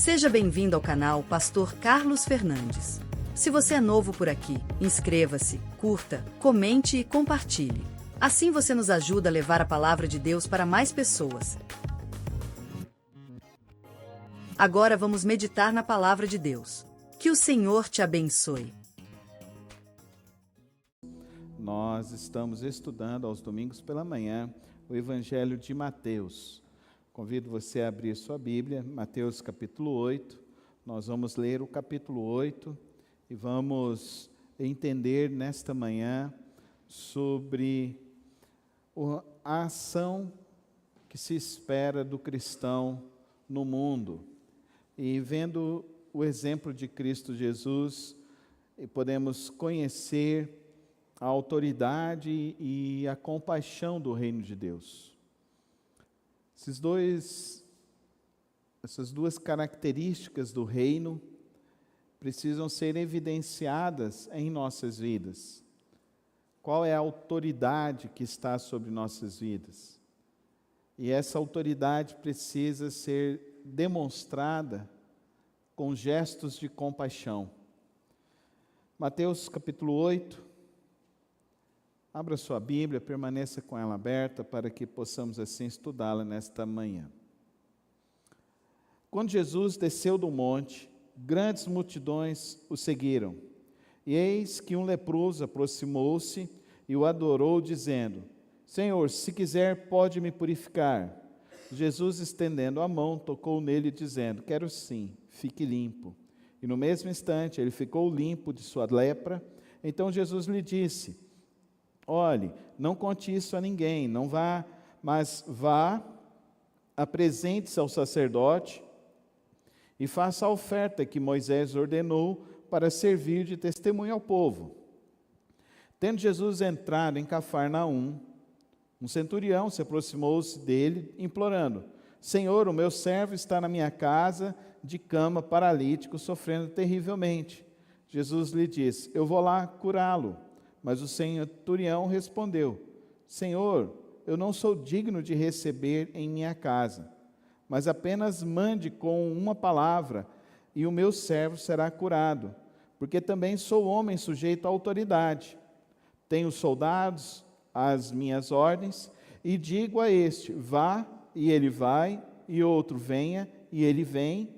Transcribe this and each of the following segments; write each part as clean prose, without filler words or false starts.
Seja bem-vindo ao canal Pastor Carlos Fernandes. Se você é novo por aqui, inscreva-se, curta, comente e compartilhe. Assim você nos ajuda a levar a palavra de Deus para mais pessoas. Agora vamos meditar na palavra de Deus. Que o Senhor te abençoe. Nós estamos estudando aos domingos pela manhã o Evangelho de Mateus. Convido você a abrir sua Bíblia, Mateus capítulo 8. Nós vamos ler o capítulo 8 e vamos entender nesta manhã sobre a ação que se espera do cristão no mundo. E vendo o exemplo de Cristo Jesus, podemos conhecer a autoridade e a compaixão do reino de Deus. Essas duas características do reino precisam ser evidenciadas em nossas vidas. Qual é a autoridade que está sobre nossas vidas? E essa autoridade precisa ser demonstrada com gestos de compaixão. Mateus capítulo 8. Abra sua Bíblia, permaneça com ela aberta para que possamos assim estudá-la nesta manhã. Quando Jesus desceu do monte, grandes multidões o seguiram. E eis que um leproso aproximou-se e o adorou, dizendo: Senhor, se quiser, pode me purificar. Jesus, estendendo a mão, tocou nele, dizendo: Quero sim, fique limpo. E no mesmo instante ele ficou limpo de sua lepra. Então Jesus lhe disse: Olhe, não conte isso a ninguém, não vá, mas vá, apresente-se ao sacerdote e faça a oferta que Moisés ordenou para servir de testemunho ao povo. Tendo Jesus entrado em Cafarnaum, um centurião se aproximou-se dele, implorando: Senhor, o meu servo está na minha casa, de cama, paralítico, sofrendo terrivelmente. Jesus lhe disse: Eu vou lá curá-lo. Mas o centurião respondeu: Senhor, eu não sou digno de receber em minha casa, mas apenas mande com uma palavra, e o meu servo será curado, porque também sou homem sujeito à autoridade. Tenho soldados às minhas ordens, e digo a este: vá, e ele vai, e outro: venha, e ele vem,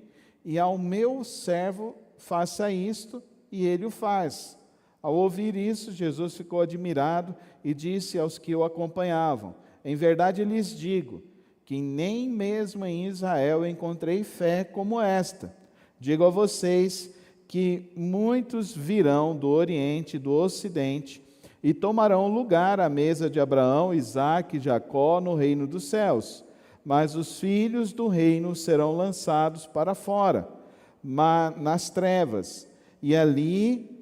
e ao meu servo: faça isto, e ele o faz. Ao ouvir isso, Jesus ficou admirado e disse aos que o acompanhavam: Em verdade lhes digo, que nem mesmo em Israel encontrei fé como esta. Digo a vocês que muitos virão do Oriente e do Ocidente e tomarão lugar à mesa de Abraão, Isaque e Jacó no reino dos céus. Mas os filhos do reino serão lançados para fora, nas trevas, e ali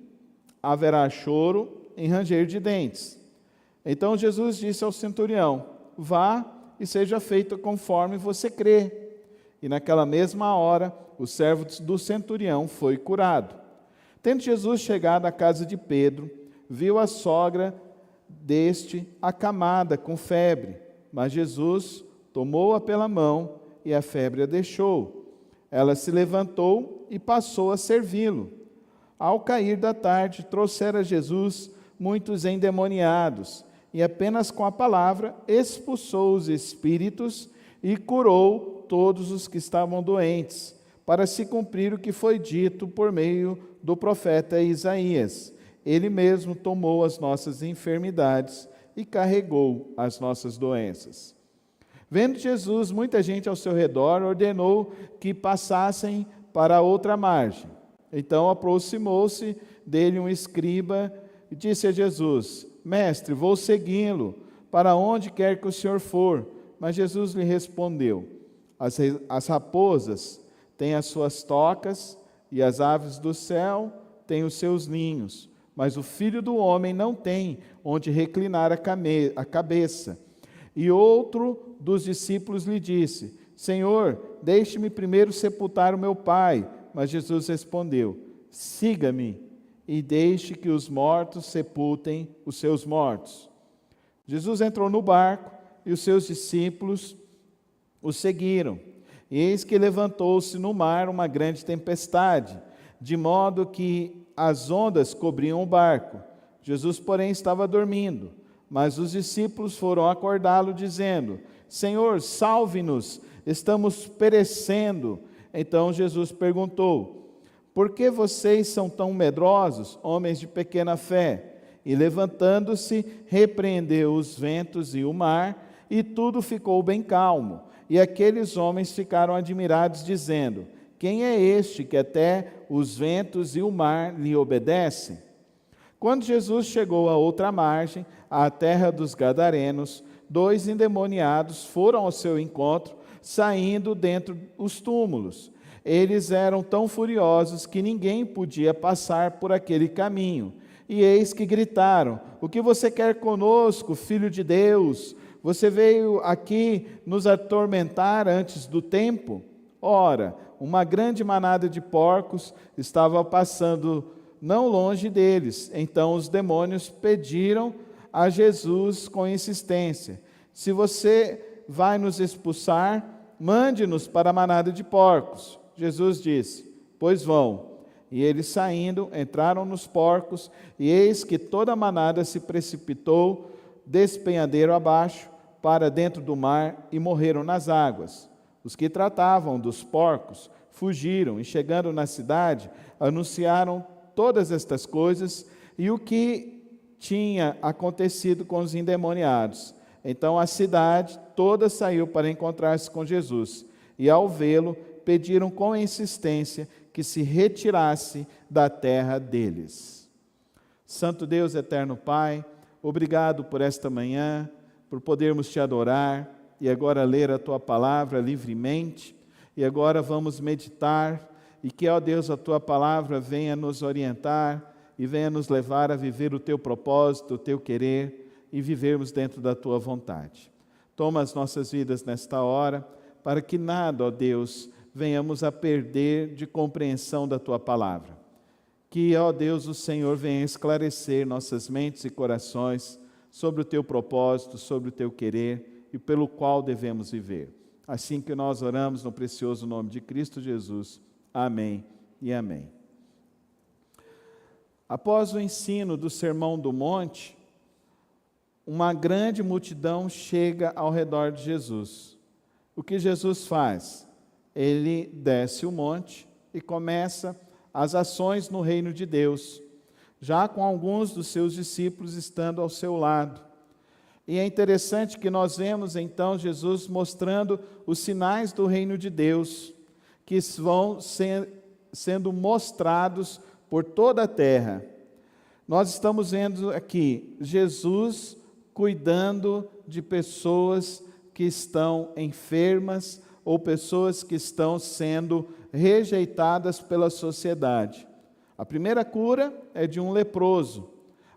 haverá choro e ranger de dentes. Então Jesus disse ao centurião: Vá e seja feito conforme você crê. E naquela mesma hora, o servo do centurião foi curado. Tendo Jesus chegado à casa de Pedro, viu a sogra deste acamada com febre, mas Jesus tomou-a pela mão e a febre a deixou. Ela se levantou e passou a servi-lo. Ao cair da tarde, trouxeram a Jesus muitos endemoniados, e apenas com a palavra expulsou os espíritos e curou todos os que estavam doentes, para se cumprir o que foi dito por meio do profeta Isaías: Ele mesmo tomou as nossas enfermidades e carregou as nossas doenças. Vendo Jesus muita gente ao seu redor, ordenou que passassem para a outra margem. Então aproximou-se dele um escriba e disse a Jesus: Mestre, vou segui-lo, para onde quer que o Senhor for. Mas Jesus lhe respondeu: As raposas têm as suas tocas, e as aves do céu têm os seus ninhos, mas o Filho do Homem não tem onde reclinar a cabeça. E outro dos discípulos lhe disse: Senhor, deixe-me primeiro sepultar o meu pai. Mas Jesus respondeu: Siga-me e deixe que os mortos sepultem os seus mortos. Jesus entrou no barco e os seus discípulos o seguiram. E eis que levantou-se no mar uma grande tempestade, de modo que as ondas cobriam o barco. Jesus, porém, estava dormindo. Mas os discípulos foram acordá-lo, dizendo: Senhor, salve-nos, estamos perecendo. Então Jesus perguntou: Por que vocês são tão medrosos, homens de pequena fé? E levantando-se, repreendeu os ventos e o mar, e tudo ficou bem calmo. E aqueles homens ficaram admirados, dizendo: Quem é este que até os ventos e o mar lhe obedecem? Quando Jesus chegou à outra margem, à terra dos Gadarenos, 2 endemoniados foram ao seu encontro, saindo dentre os túmulos. Eles eram tão furiosos que ninguém podia passar por aquele caminho. E eis que gritaram: O que você quer conosco, Filho de Deus? Você veio aqui nos atormentar antes do tempo? Ora, uma grande manada de porcos estava passando não longe deles. Então os demônios pediram a Jesus com insistência: Se você vai nos expulsar, mande-nos para a manada de porcos. Jesus disse: Pois vão. E eles, saindo, entraram nos porcos, e eis que toda a manada se precipitou despenhadeiro abaixo para dentro do mar e morreram nas águas. Os que tratavam dos porcos fugiram e, chegando na cidade, anunciaram todas estas coisas e o que tinha acontecido com os endemoniados. Então a cidade toda saiu para encontrar-se com Jesus, e ao vê-lo pediram com insistência que se retirasse da terra deles. Santo Deus, eterno Pai, obrigado por esta manhã, por podermos te adorar e agora ler a tua palavra livremente. E agora vamos meditar e que, ó Deus, a tua palavra venha nos orientar e venha nos levar a viver o teu propósito, o teu querer e vivermos dentro da tua vontade. Toma as nossas vidas nesta hora, para que nada, ó Deus, venhamos a perder de compreensão da tua palavra. Que, ó Deus, o Senhor venha esclarecer nossas mentes e corações sobre o teu propósito, sobre o teu querer e pelo qual devemos viver. Assim que nós oramos no precioso nome de Cristo Jesus. Amém e amém. Após o ensino do Sermão do Monte, uma grande multidão chega ao redor de Jesus. O que Jesus faz? Ele desce o monte e começa as ações no reino de Deus, já com alguns dos seus discípulos estando ao seu lado. E é interessante que nós vemos então Jesus mostrando os sinais do reino de Deus, que vão sendo mostrados por toda a terra. Nós estamos vendo aqui Jesus cuidando de pessoas que estão enfermas ou pessoas que estão sendo rejeitadas pela sociedade. A primeira cura é de um leproso.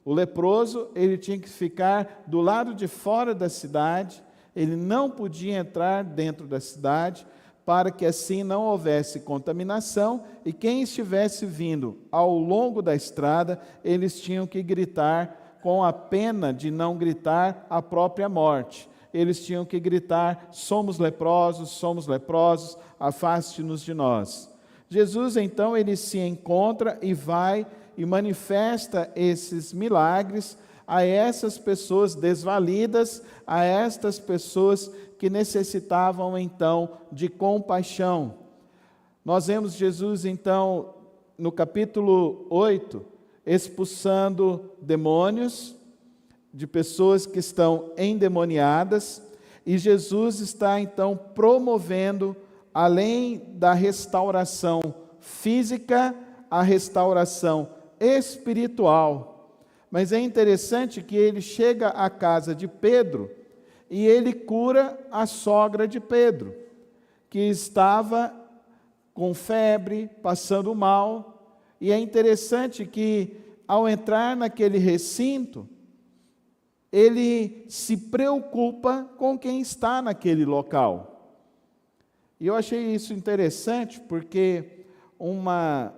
O leproso, ele tinha que ficar do lado de fora da cidade, ele não podia entrar dentro da cidade, para que assim não houvesse contaminação, e quem estivesse vindo ao longo da estrada, eles tinham que gritar, com a pena de não gritar a própria morte. Eles tinham que gritar: somos leprosos, afaste-nos de nós. Jesus, então, ele se encontra e vai e manifesta esses milagres a essas pessoas desvalidas, a estas pessoas que necessitavam, então, de compaixão. Nós vemos Jesus, então, no capítulo 8, expulsando demônios de pessoas que estão endemoniadas, e Jesus está, então, promovendo, além da restauração física, a restauração espiritual. Mas é interessante que ele chega à casa de Pedro e ele cura a sogra de Pedro, que estava com febre, passando mal. E é interessante que, ao entrar naquele recinto, ele se preocupa com quem está naquele local. E eu achei isso interessante porque uma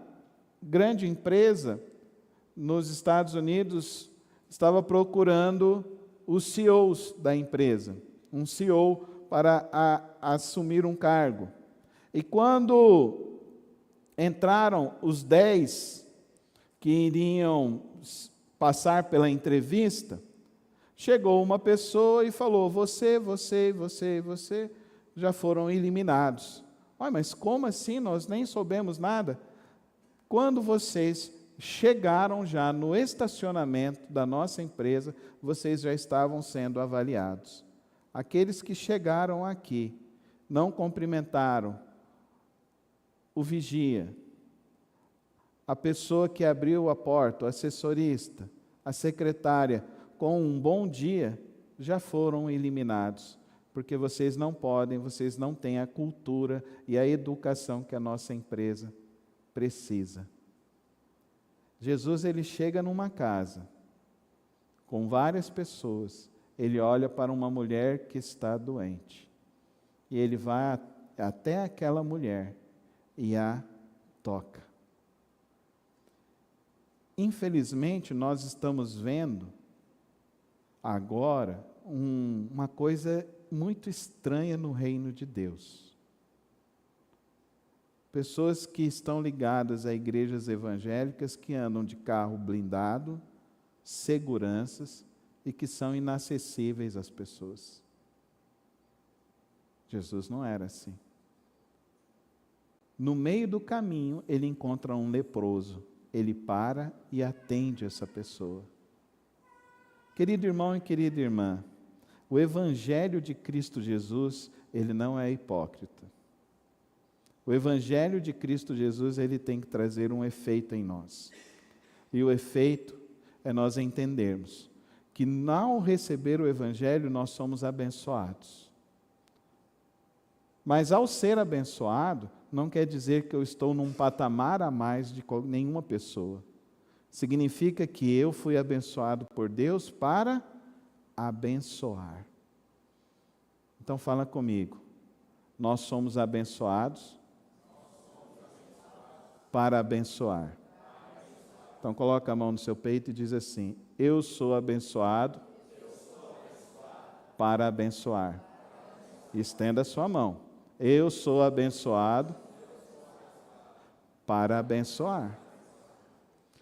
grande empresa nos Estados Unidos estava procurando os CEOs da empresa, um CEO para assumir um cargo. E quando entraram os 10 que iriam passar pela entrevista, chegou uma pessoa e falou: você já foram eliminados. Mas como assim? Nós nem soubemos nada. Quando vocês chegaram já no estacionamento da nossa empresa, vocês já estavam sendo avaliados. Aqueles que chegaram aqui, não cumprimentaram o vigia, a pessoa que abriu a porta, o assessorista, a secretária, com um bom dia, já foram eliminados, porque vocês não podem, vocês não têm a cultura e a educação que a nossa empresa precisa. Jesus, ele chega numa casa, com várias pessoas, ele olha para uma mulher que está doente, e ele vai até aquela mulher e a toca. Infelizmente, nós estamos vendo agora uma coisa muito estranha no reino de Deus. Pessoas que estão ligadas a igrejas evangélicas que andam de carro blindado, seguranças e que são inacessíveis às pessoas. Jesus não era assim. No meio do caminho, ele encontra um leproso. Ele para e atende essa pessoa. Querido irmão e querida irmã, o Evangelho de Cristo Jesus, ele não é hipócrita. O Evangelho de Cristo Jesus, ele tem que trazer um efeito em nós. E o efeito é nós entendermos que, ao receber o Evangelho, nós somos abençoados. Mas, ao ser abençoado, não quer dizer que eu estou num patamar a mais de nenhuma pessoa. Significa que eu fui abençoado por Deus para abençoar. Então fala comigo. Nós somos abençoados para abençoar. Então coloca a mão no seu peito e diz assim: eu sou abençoado para abençoar. Estenda a sua mão. Eu sou abençoado para abençoar.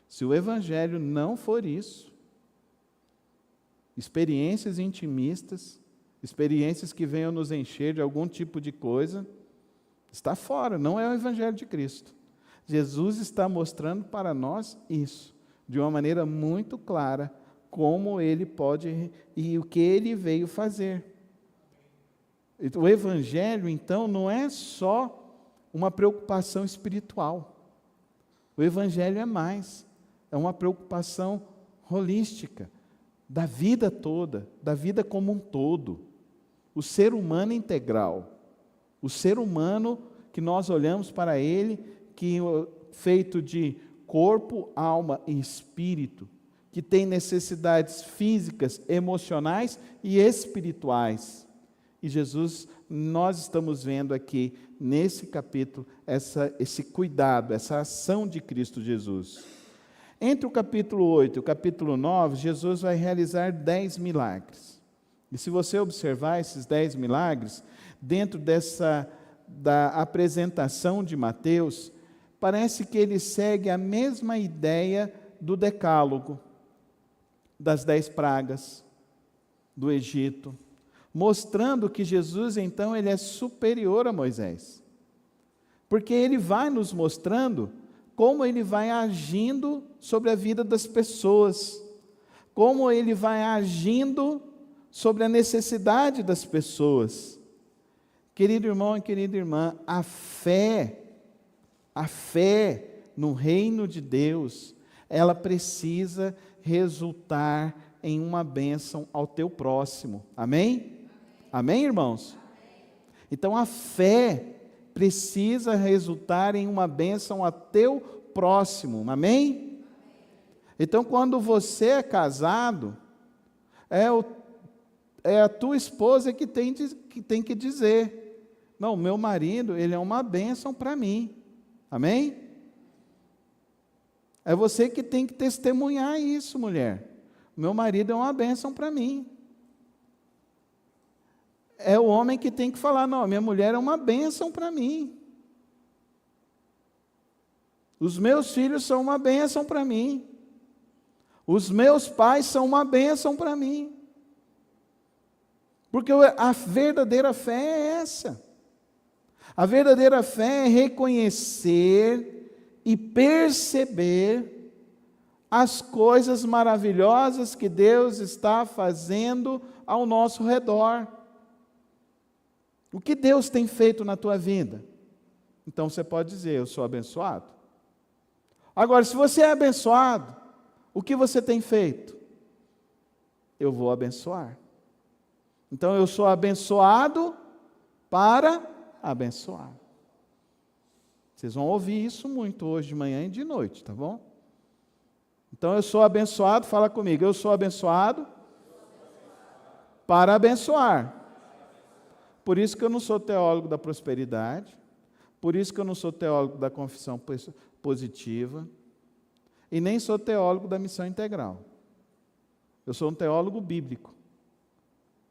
Se o Evangelho não for isso, experiências intimistas, experiências que venham nos encher de algum tipo de coisa, está fora, não é o Evangelho de Cristo. Jesus está mostrando para nós isso, de uma maneira muito clara, como ele pode e o que ele veio fazer. O Evangelho, então, não é só uma preocupação espiritual. O Evangelho é mais, é uma preocupação holística, da vida toda, da vida como um todo. O ser humano integral, o ser humano que nós olhamos para ele, que feito de corpo, alma e espírito, que tem necessidades físicas, emocionais e espirituais. E Jesus, nós estamos vendo aqui, nesse capítulo, esse cuidado, essa ação de Cristo Jesus. Entre o capítulo 8 e o capítulo 9, Jesus vai realizar 10 milagres. E se você observar esses 10 milagres, dentro da apresentação de Mateus, parece que ele segue a mesma ideia do decálogo, das 10 pragas do Egito, mostrando que Jesus, então, ele é superior a Moisés. Porque ele vai nos mostrando como ele vai agindo sobre a vida das pessoas, como ele vai agindo sobre a necessidade das pessoas. Querido irmão e querida irmã, a fé no reino de Deus, ela precisa resultar em uma bênção ao teu próximo. Amém? Amém, irmãos? Então a fé precisa resultar em uma bênção ao teu próximo. Amém? Então quando você é casado, é a tua esposa que tem que dizer: não, meu marido, ele é uma bênção para mim. Amém? É você que tem que testemunhar isso, mulher. Meu marido é uma bênção para mim. É o homem que tem que falar: não, minha mulher é uma bênção para mim. Os meus filhos são uma bênção para mim. Os meus pais são uma bênção para mim. Porque a verdadeira fé é essa. A verdadeira fé é reconhecer e perceber as coisas maravilhosas que Deus está fazendo ao nosso redor. O que Deus tem feito na tua vida? Então você pode dizer, eu sou abençoado. Agora, se você é abençoado, o que você tem feito? Eu vou abençoar. Então eu sou abençoado para abençoar. Vocês vão ouvir isso muito hoje de manhã e de noite, tá bom? Então eu sou abençoado, fala comigo, eu sou abençoado para abençoar. Por isso que eu não sou teólogo da prosperidade, por isso que eu não sou teólogo da confissão positiva, e nem sou teólogo da missão integral. Eu sou um teólogo bíblico.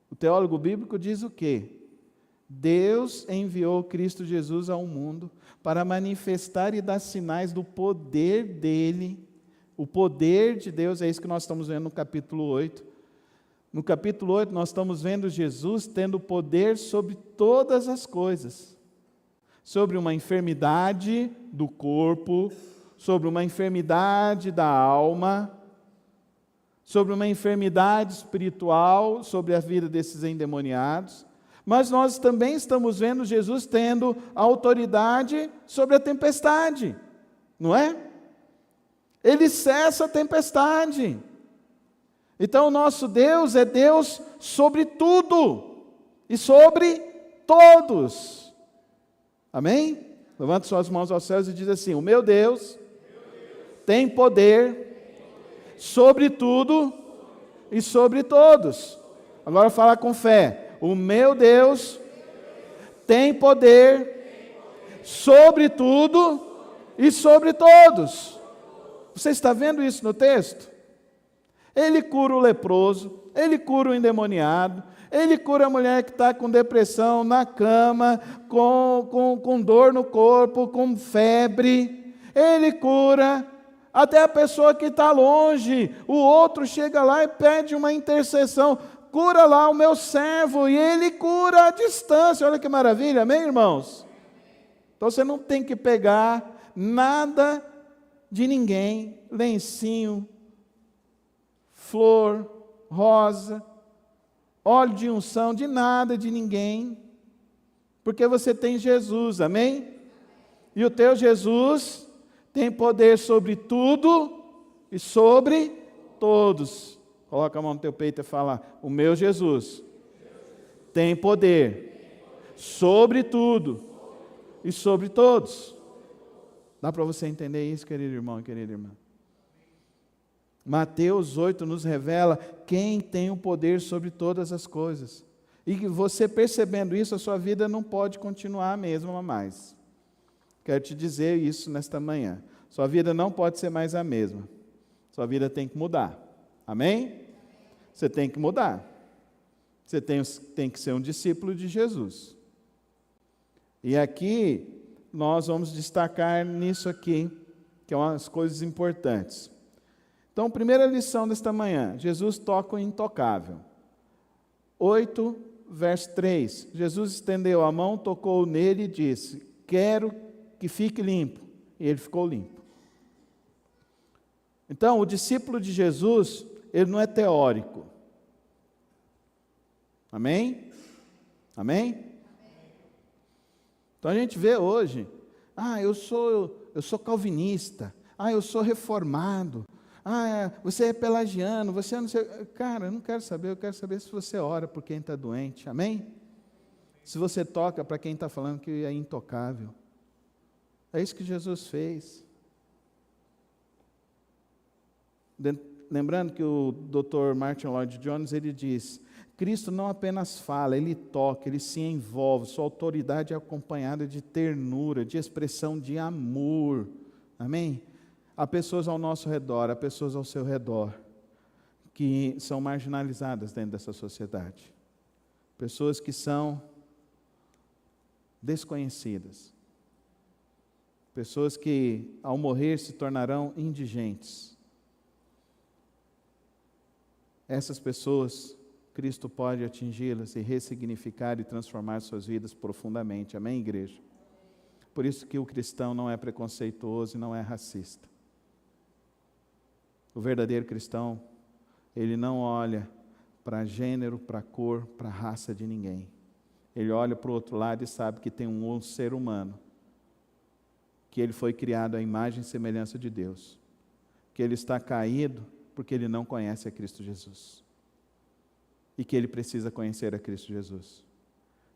O teólogo bíblico diz o quê? Deus enviou Cristo Jesus ao mundo para manifestar e dar sinais do poder dele. O poder de Deus, é isso que nós estamos vendo no capítulo 8. No capítulo 8 nós estamos vendo Jesus tendo poder sobre todas as coisas. Sobre uma enfermidade do corpo, sobre uma enfermidade da alma, sobre uma enfermidade espiritual, sobre a vida desses endemoniados. Mas nós também estamos vendo Jesus tendo autoridade sobre a tempestade, não é? Ele cessa a tempestade. Então o nosso Deus é Deus sobre tudo e sobre todos. Amém? Levanta suas mãos aos céus e diz assim, o meu Deus tem poder sobre tudo e sobre todos. Agora fala com fé. O meu Deus tem poder sobre tudo e sobre todos. Você está vendo isso no texto? Ele cura o leproso, ele cura o endemoniado, ele cura a mulher que está com depressão na cama, com dor no corpo, com febre. Ele cura até a pessoa que está longe. O outro chega lá e pede uma intercessão. Cura lá o meu servo, e ele cura à distância. Olha que maravilha, amém, irmãos? Então você não tem que pegar nada de ninguém, lencinho, flor, rosa, óleo de unção, de nada de ninguém, porque você tem Jesus, amém? E o teu Jesus tem poder sobre tudo e sobre todos. Coloca a mão no teu peito e fala, o meu Jesus tem poder sobre tudo e sobre todos. Dá para você entender isso, querido irmão e querida irmã? Mateus 8 nos revela quem tem o poder sobre todas as coisas. E você percebendo isso, a sua vida não pode continuar a mesma mais. Quero te dizer isso nesta manhã. Sua vida não pode ser mais a mesma. Sua vida tem que mudar. Amém? Você tem que mudar. Você tem que ser um discípulo de Jesus. E aqui, nós vamos destacar nisso aqui, que é umas coisas importantes. Então, primeira lição desta manhã, Jesus toca o intocável. 8, verso 3, Jesus estendeu a mão, tocou nele e disse, quero que fique limpo. E ele ficou limpo. Então, o discípulo de Jesus, ele não é teórico. Amém? Amém? Então a gente vê hoje, eu sou calvinista, eu sou reformado, você é pelagiano, você não sei. Cara, eu não quero saber, eu quero saber se você ora por quem está doente, amém? Se você toca para quem está falando que é intocável. É isso que Jesus fez. Lembrando que o Dr. Martin Lloyd-Jones, ele diz, Cristo não apenas fala, ele toca, ele se envolve, sua autoridade é acompanhada de ternura, de expressão de amor, amém? Há pessoas ao nosso redor, há pessoas ao seu redor, que são marginalizadas dentro dessa sociedade, pessoas que são desconhecidas, pessoas que ao morrer se tornarão indigentes. Essas pessoas, Cristo pode atingi-las e ressignificar e transformar suas vidas profundamente. Amém, igreja? Por isso que o cristão não é preconceituoso e não é racista. O verdadeiro cristão, ele não olha para gênero, para cor, para raça de ninguém. Ele olha para o outro lado e sabe que tem um ser humano, que ele foi criado à imagem e semelhança de Deus, que ele está caído porque ele não conhece a Cristo Jesus, e que ele precisa conhecer a Cristo Jesus,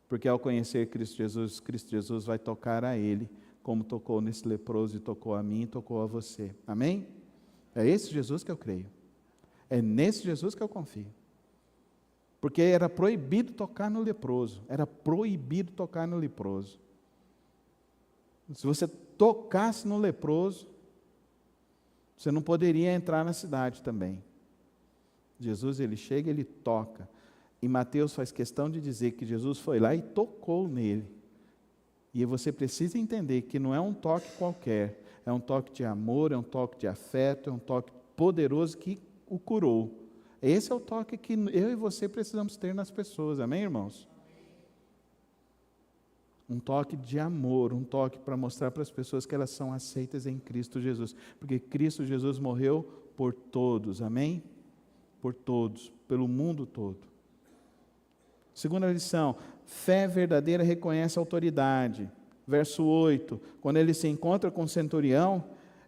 porque ao conhecer Cristo Jesus vai tocar a ele, como tocou nesse leproso e tocou a mim e tocou a você. Amém? É esse Jesus que eu creio, é nesse Jesus que eu confio. Porque era proibido tocar no leproso. Era proibido tocar no leproso. Se você tocasse no leproso, você não poderia entrar na cidade também. Jesus, ele chega, ele toca. E Mateus faz questão de dizer que Jesus foi lá e tocou nele. E você precisa entender que não é um toque qualquer. É um toque de amor, é um toque de afeto, é um toque poderoso que o curou. Esse é o toque que eu e você precisamos ter nas pessoas, amém, irmãos? Um toque de amor, um toque para mostrar para as pessoas que elas são aceitas em Cristo Jesus, porque Cristo Jesus morreu por todos, amém? Por todos, pelo mundo todo. Segunda lição, fé verdadeira reconhece a autoridade. Verso 8, quando ele se encontra com o centurião,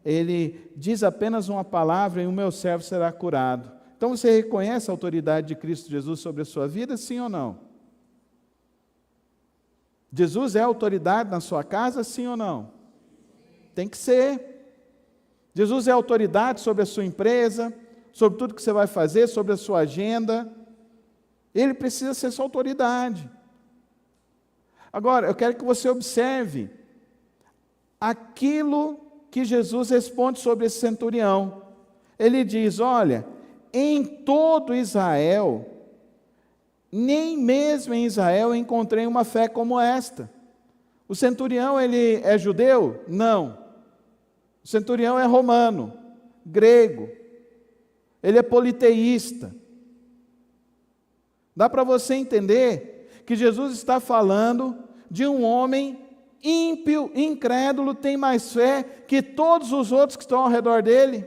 ele diz apenas uma palavra e o meu servo será curado. Então você reconhece a autoridade de Cristo Jesus sobre a sua vida, sim ou não? Jesus é autoridade na sua casa, sim ou não? Tem que ser. Jesus é autoridade sobre a sua empresa, sobre tudo que você vai fazer, sobre a sua agenda. Ele precisa ser sua autoridade. Agora, eu quero que você observe aquilo que Jesus responde sobre esse centurião. Ele diz, olha, em todo Israel, nem mesmo em Israel encontrei uma fé como esta. O centurião, ele é judeu? Não. O centurião é romano, grego. Ele é politeísta. Dá para você entender que Jesus está falando de um homem ímpio, incrédulo, tem mais fé que todos os outros que estão ao redor dele.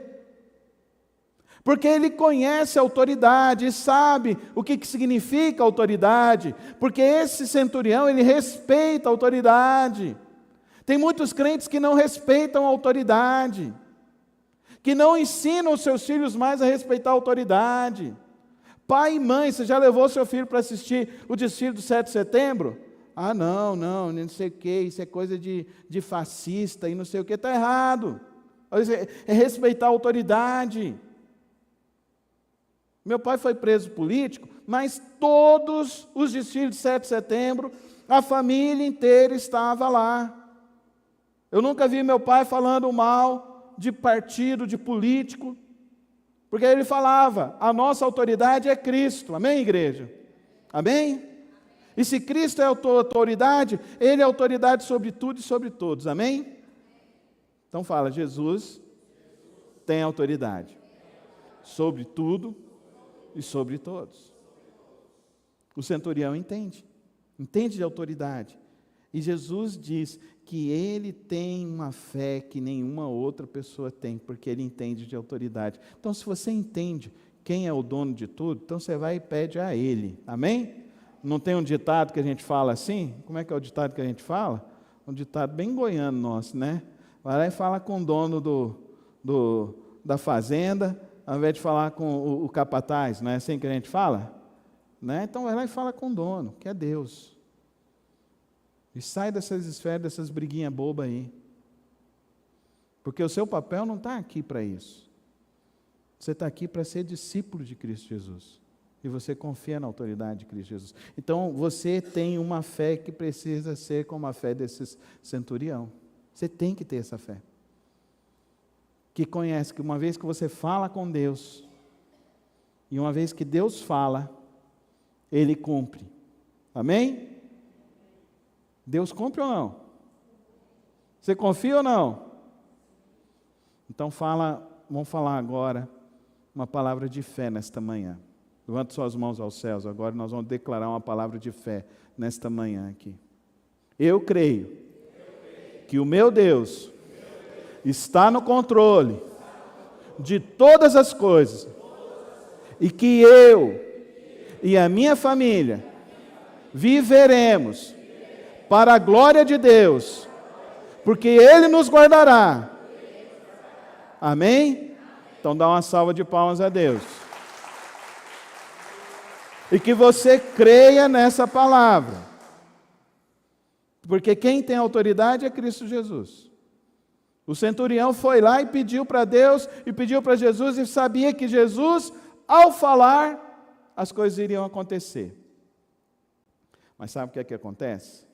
Porque ele conhece a autoridade e sabe o que significa autoridade, porque esse centurião, ele respeita a autoridade. Tem muitos crentes que não respeitam a autoridade, que não ensinam os seus filhos mais a respeitar a autoridade. Pai e mãe, você já levou seu filho para assistir o desfile do 7 de setembro? Ah, não sei o que, isso é coisa de fascista e não sei o que, está errado. É respeitar a autoridade. Meu pai foi preso político, mas todos os desfiles de 7 de setembro, a família inteira estava lá. Eu nunca vi meu pai falando mal de partido, de político, porque ele falava, a nossa autoridade é Cristo, amém, igreja? Amém? E se Cristo é a tua autoridade, Ele é autoridade sobre tudo e sobre todos, amém? Então fala, Jesus tem autoridade sobre tudo e sobre todos. O centurião entende de autoridade. E Jesus diz que ele tem uma fé que nenhuma outra pessoa tem, porque ele entende de autoridade. Então, se você entende quem é o dono de tudo, então você vai e pede a ele, amém? Não tem um ditado que a gente fala assim? Como é que é o ditado que a gente fala? Um ditado bem goiano nosso, né? Vai lá e fala com o dono da fazenda, ao invés de falar com o capataz, não é assim que a gente fala? Né? Então vai lá e fala com o dono, que é Deus. E sai dessas esferas, dessas briguinhas bobas aí. Porque o seu papel não está aqui para isso. Você está aqui para ser discípulo de Cristo Jesus. E você confia na autoridade de Cristo Jesus. Então você tem uma fé que precisa ser como a fé desse centurião. Você tem que ter essa fé. Que conhece que uma vez que você fala com Deus, e uma vez que Deus fala, Ele cumpre. Amém? Deus cumpre ou não? Você confia ou não? Então vamos falar agora uma palavra de fé nesta manhã. Levante suas mãos aos céus, agora nós vamos declarar uma palavra de fé nesta manhã aqui. Eu creio que o meu Deus está no controle de todas as coisas e que eu e a minha família viveremos para a glória de Deus, porque Ele nos guardará. Amém? Então dá uma salva de palmas a Deus. E que você creia nessa palavra, porque quem tem autoridade é Cristo Jesus. O centurião foi lá e pediu para Deus, e pediu para Jesus, e sabia que Jesus, ao falar, as coisas iriam acontecer. Mas sabe o que é que acontece?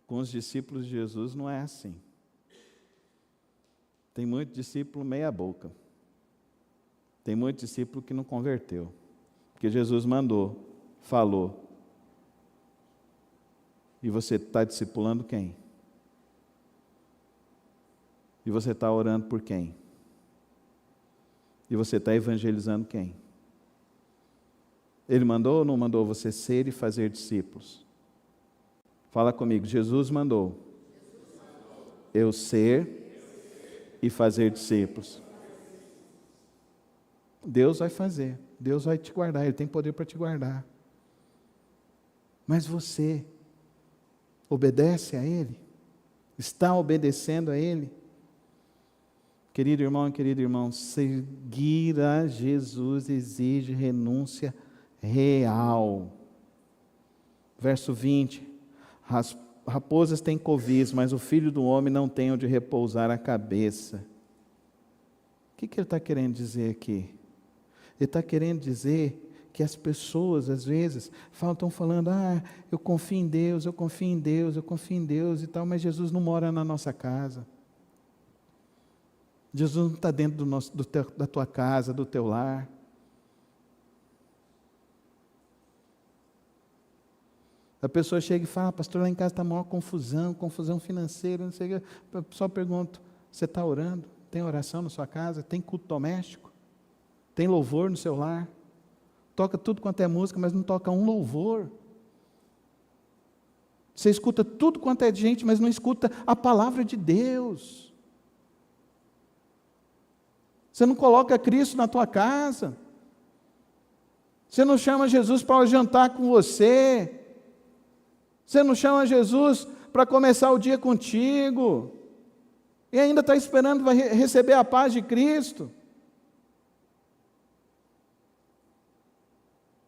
Com os discípulos de Jesus não é assim. Tem muito discípulo meia boca. Tem muito discípulo que não converteu. Porque Jesus mandou, falou. E você está discipulando quem? E você está orando por quem? E você está evangelizando quem? Ele mandou ou não mandou você ser e fazer discípulos? Fala comigo, Jesus mandou eu ser e fazer discípulos. Deus vai fazer, Deus vai te guardar, Ele tem poder para te guardar. Mas você obedece a Ele? Está obedecendo a Ele? Querido irmão e querido irmão, seguir a Jesus exige renúncia real. Verso 20, raposas têm covis, mas o Filho do Homem não tem onde repousar a cabeça. O que ele está querendo dizer aqui? Ele está querendo dizer que as pessoas, às vezes, estão falando, eu confio em Deus, eu confio em Deus, eu confio em Deus e tal, mas Jesus não mora na nossa casa. Jesus não está dentro da tua casa, do teu lar. A pessoa chega e fala, pastor, lá em casa está a maior confusão financeira, não sei o que. A pessoa pergunta, você está orando? Tem oração na sua casa? Tem culto doméstico? Tem louvor no seu lar? Toca tudo quanto é música, mas não toca um louvor. Você escuta tudo quanto é de gente, mas não escuta a palavra de Deus. Você não coloca Cristo na tua casa. Você não chama Jesus para jantar com você. Você não chama Jesus para começar o dia contigo. E ainda está esperando vai receber a paz de Cristo.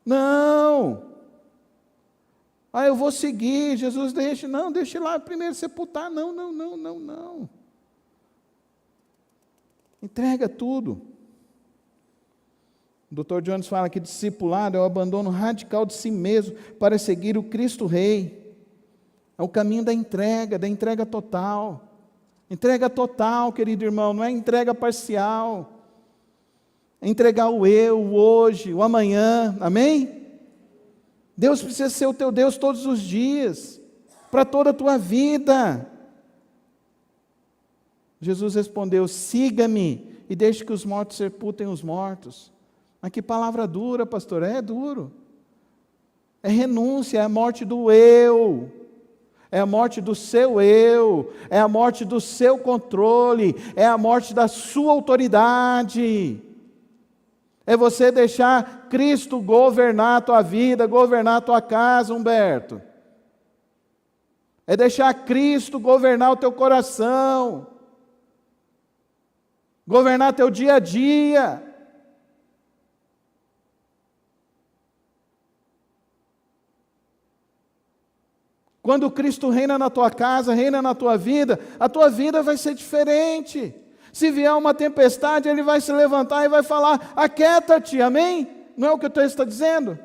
Não. Eu vou seguir, Jesus deixa lá primeiro sepultar. Não. Entrega tudo. O Dr. Jones fala que discipulado é o abandono radical de si mesmo para seguir o Cristo Rei. É o caminho da entrega total. Entrega total, querido irmão, não é entrega parcial. É entregar o eu, o hoje, o amanhã, amém? Deus precisa ser o teu Deus todos os dias, para toda a tua vida. Jesus respondeu, siga-me e deixe que os mortos sepultem os mortos. Mas que palavra dura, pastor, é duro. É renúncia, é a morte do eu. É a morte do seu eu, é a morte do seu controle, é a morte da sua autoridade. É você deixar Cristo governar a tua vida, governar a tua casa, Humberto. É deixar Cristo governar o teu coração, governar teu dia a dia. Quando Cristo reina na tua casa, reina na tua vida, a tua vida vai ser diferente. Se vier uma tempestade, Ele vai se levantar e vai falar, aquieta-te, amém? Não é o que o texto está dizendo?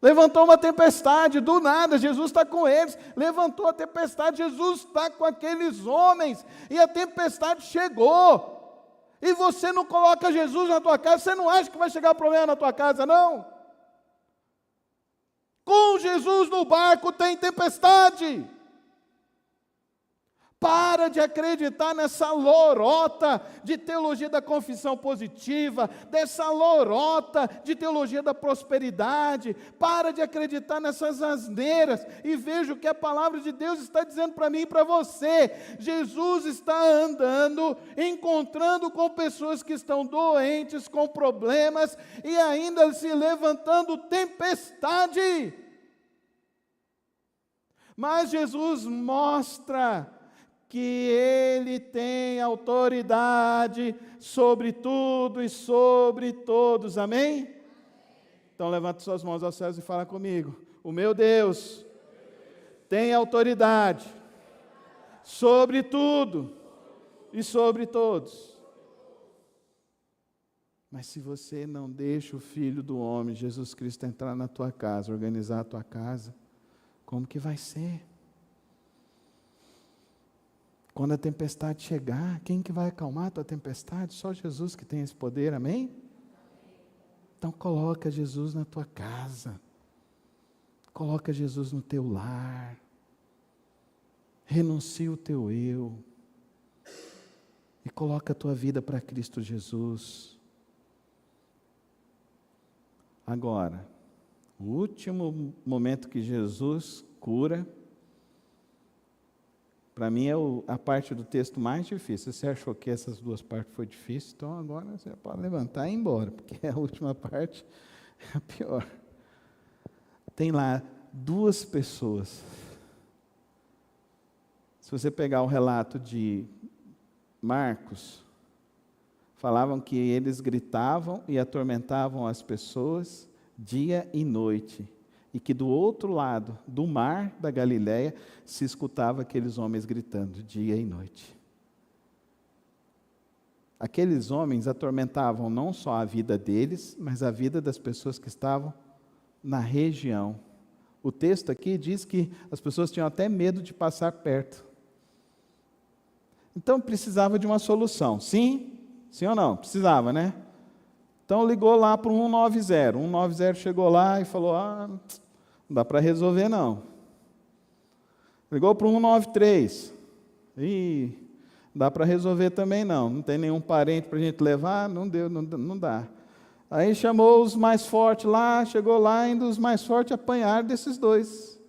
Levantou uma tempestade, do nada, Jesus está com eles, levantou a tempestade, Jesus está com aqueles homens, e a tempestade chegou, e você não coloca Jesus na tua casa, você não acha que vai chegar problema na tua casa, não? Com Jesus no barco tem tempestade. Para de acreditar nessa lorota de teologia da confissão positiva, dessa lorota de teologia da prosperidade. Para de acreditar nessas asneiras e veja o que a palavra de Deus está dizendo para mim e para você. Jesus está andando, encontrando com pessoas que estão doentes, com problemas e ainda se levantando tempestade. Mas Jesus mostra que Ele tem autoridade sobre tudo e sobre todos, amém? Então levanta suas mãos aos céus e fala comigo: o meu Deus tem autoridade sobre tudo e sobre todos. Mas se você não deixa o Filho do Homem, Jesus Cristo, entrar na tua casa, organizar a tua casa, como que vai ser? Quando a tempestade chegar, quem que vai acalmar a tua tempestade? Só Jesus que tem esse poder, amém? Então coloca Jesus na tua casa, coloca Jesus no teu lar, renuncia o teu eu, e coloca a tua vida para Cristo Jesus. Agora, o último momento que Jesus cura, para mim é a parte do texto mais difícil. Se você achou que essas duas partes foi difícil, então agora você pode levantar e ir embora, porque a última parte é a pior. Tem lá duas pessoas. Se você pegar o relato de Marcos, falavam que eles gritavam e atormentavam as pessoas dia e noite. E que do outro lado do mar da Galileia se escutava aqueles homens gritando dia e noite. Aqueles homens atormentavam não só a vida deles, mas a vida das pessoas que estavam na região. O texto aqui diz que as pessoas tinham até medo de passar perto. Então precisava de uma solução. Sim? Sim ou não? Precisava, né? Então ligou lá para o 190. O 190 chegou lá e falou: não dá para resolver não. Ligou para o 193. Não dá para resolver também não. Não tem nenhum parente para a gente levar? Não deu, não dá. Aí chamou os mais fortes lá, chegou lá, ainda os mais fortes apanharam desses dois.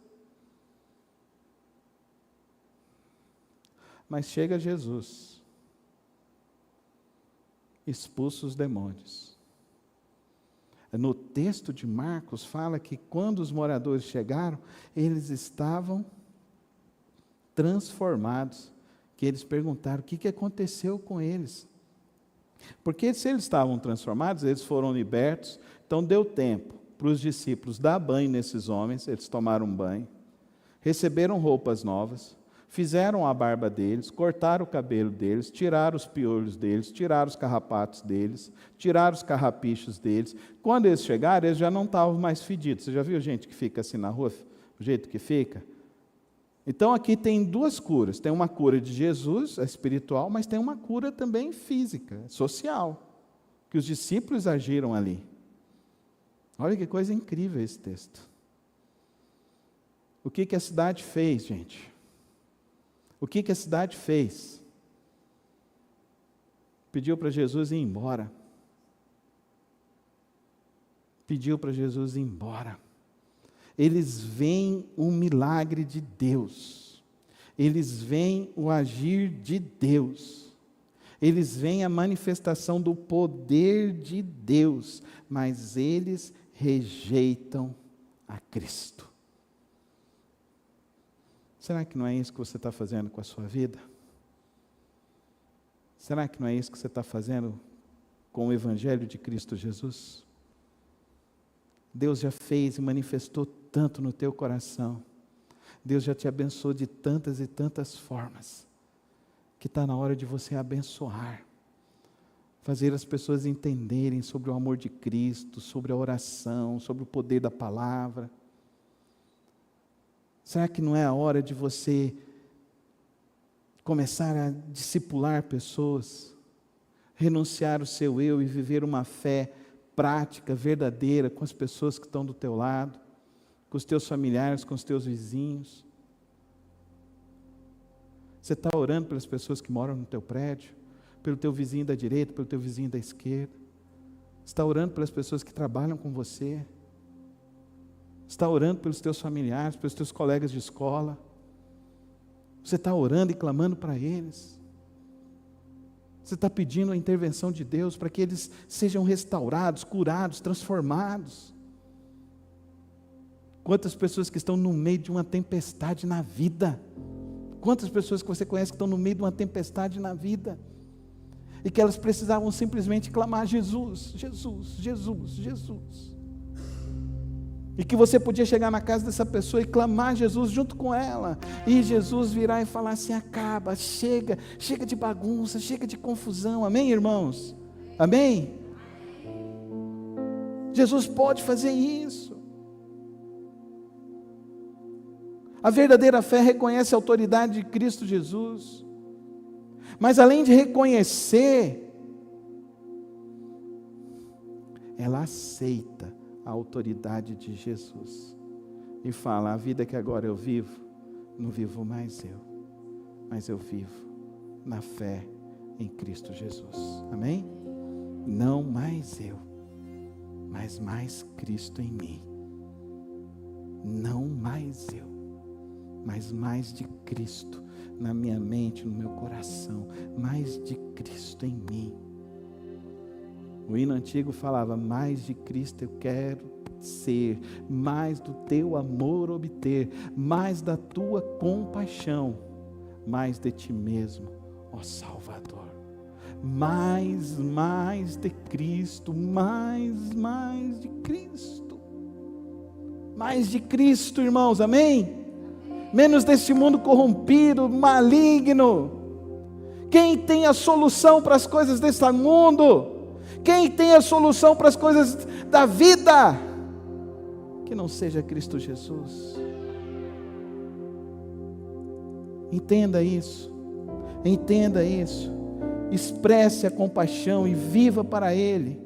Mas chega Jesus, expulsa os demônios. No texto de Marcos fala que quando os moradores chegaram, eles estavam transformados. Que eles perguntaram o que aconteceu com eles. Porque se eles estavam transformados, eles foram libertos, então deu tempo para os discípulos dar banho nesses homens, eles tomaram um banho, receberam roupas novas, fizeram a barba deles, cortaram o cabelo deles, tiraram os piolhos deles, tiraram os carrapatos deles, tiraram os carrapichos deles. Quando eles chegaram, eles já não estavam mais fedidos. Você já viu gente que fica assim na rua, o jeito que fica? Então aqui tem duas curas. Tem uma cura de Jesus, a espiritual, mas tem uma cura também física, social, que os discípulos agiram ali. Olha que coisa incrível esse texto. O que a cidade fez, gente? O que a cidade fez? Pediu para Jesus ir embora. Pediu para Jesus ir embora. Eles veem o milagre de Deus. Eles veem o agir de Deus. Eles veem a manifestação do poder de Deus, mas eles rejeitam a Cristo. Será que não é isso que você está fazendo com a sua vida? Será que não é isso que você está fazendo com o Evangelho de Cristo Jesus? Deus já fez e manifestou tanto no teu coração. Deus já te abençoou de tantas e tantas formas, que está na hora de você abençoar. Fazer as pessoas entenderem sobre o amor de Cristo, sobre a oração, sobre o poder da palavra. Será que não é a hora de você começar a discipular pessoas, renunciar o seu eu e viver uma fé prática, verdadeira, com as pessoas que estão do teu lado, com os teus familiares, com os teus vizinhos? Você está orando pelas pessoas que moram no teu prédio, pelo teu vizinho da direita, pelo teu vizinho da esquerda. Você está orando pelas pessoas que trabalham com você. Você está orando pelos teus familiares, pelos teus colegas de escola. Você está orando e clamando para eles. Você está pedindo a intervenção de Deus para que eles sejam restaurados, curados, transformados. Quantas pessoas que estão no meio de uma tempestade na vida? Quantas pessoas que você conhece que estão no meio de uma tempestade na vida? E que elas precisavam simplesmente clamar Jesus, Jesus, Jesus, Jesus. E que você podia chegar na casa dessa pessoa e clamar Jesus junto com ela. E Jesus virar e falar assim: acaba, chega de bagunça, chega de confusão. Amém, irmãos? Amém? Jesus pode fazer isso. A verdadeira fé reconhece a autoridade de Cristo Jesus. Mas além de reconhecer, ela aceita a autoridade de Jesus. E fala: a vida que agora eu vivo, não vivo mais eu, mas eu vivo na fé em Cristo Jesus. Amém? Não mais eu, mas mais Cristo em mim. Não mais eu, mas mais de Cristo na minha mente, no meu coração, mais de Cristo em mim. O hino antigo falava: mais de Cristo eu quero ser, mais do teu amor obter, mais da tua compaixão, mais de ti mesmo, ó Salvador. Mais de Cristo, mais de Cristo. Mais de Cristo, irmãos, amém? Menos deste mundo corrompido, maligno. Quem tem a solução para as coisas deste mundo? Quem tem a solução para as coisas da vida? Que não seja Cristo Jesus. Entenda isso. Entenda isso. Expresse a compaixão e viva para Ele.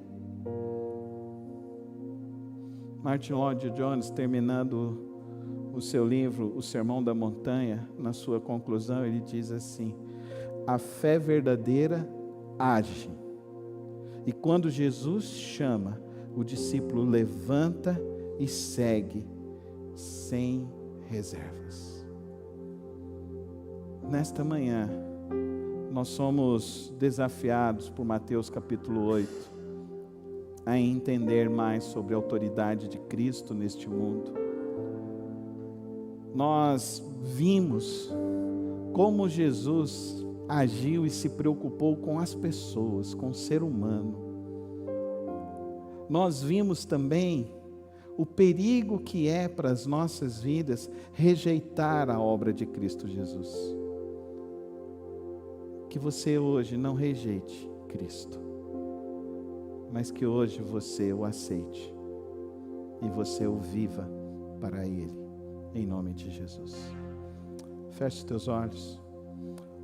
Martin Lloyd-Jones, terminando o seu livro, O Sermão da Montanha, na sua conclusão, ele diz assim: a fé verdadeira age. E quando Jesus chama, o discípulo levanta e segue, sem reservas. Nesta manhã, nós somos desafiados por Mateus capítulo 8, a entender mais sobre a autoridade de Cristo neste mundo. Nós vimos como Jesus agiu e se preocupou com as pessoas, com o ser humano. Nós vimos também o perigo que é para as nossas vidas rejeitar a obra de Cristo Jesus. Que você hoje não rejeite Cristo, mas que hoje você o aceite e você o viva para Ele. Em nome de Jesus. Feche os teus olhos.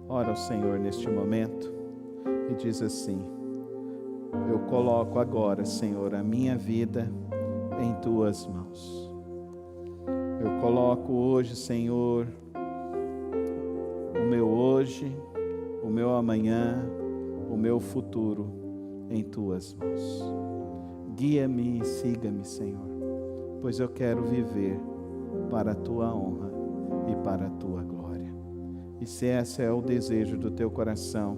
Ora ao Senhor neste momento e diz assim: eu coloco agora, Senhor, a minha vida em tuas mãos. Eu coloco hoje, Senhor, o meu hoje, o meu amanhã, o meu futuro em tuas mãos. Guia-me e siga-me, Senhor, pois eu quero viver para a tua honra e para a tua glória. E se esse é o desejo do teu coração,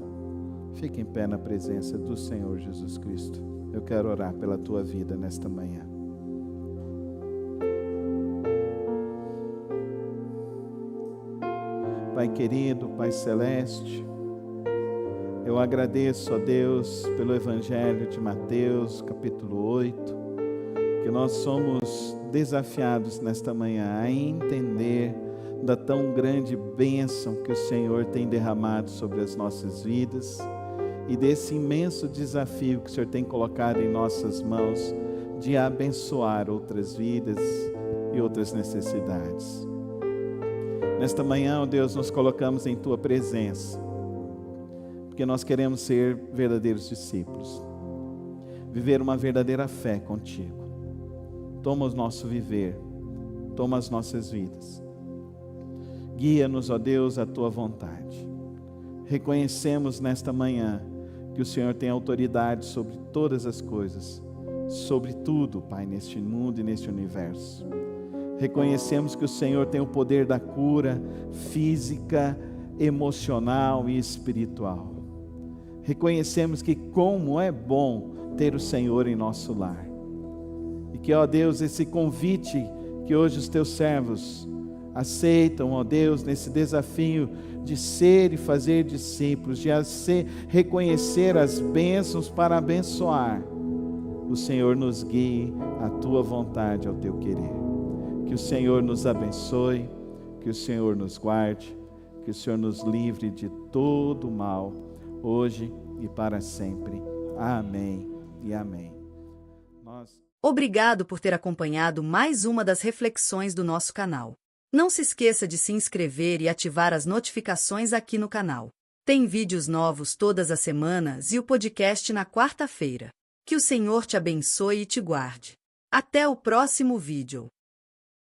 fique em pé na presença do Senhor Jesus Cristo. Eu quero orar pela tua vida nesta manhã. Pai querido, Pai celeste, eu agradeço a Deus pelo Evangelho de Mateus, capítulo 8, que nós somos desafiados nesta manhã a entender da tão grande bênção que o Senhor tem derramado sobre as nossas vidas e desse imenso desafio que o Senhor tem colocado em nossas mãos de abençoar outras vidas e outras necessidades. Nesta manhã, ó Deus, nos colocamos em Tua presença, porque nós queremos ser verdadeiros discípulos, viver uma verdadeira fé contigo. Toma o nosso viver, toma as nossas vidas. Guia-nos, ó Deus, à tua vontade. Reconhecemos nesta manhã que o Senhor tem autoridade sobre todas as coisas, sobre tudo, Pai, neste mundo e neste universo. Reconhecemos que o Senhor tem o poder da cura física, emocional e espiritual. Reconhecemos que como é bom ter o Senhor em nosso lar. E que, ó Deus, esse convite que hoje os teus servos aceitam, ó Deus, nesse desafio de ser e fazer discípulos, de reconhecer as bênçãos para abençoar, o Senhor nos guie à tua vontade, ao teu querer. Que o Senhor nos abençoe, que o Senhor nos guarde, que o Senhor nos livre de todo o mal, hoje e para sempre. Amém e amém. Obrigado por ter acompanhado mais uma das reflexões do nosso canal. Não se esqueça de se inscrever e ativar as notificações aqui no canal. Tem vídeos novos todas as semanas e o podcast na quarta-feira. Que o Senhor te abençoe e te guarde. Até o próximo vídeo.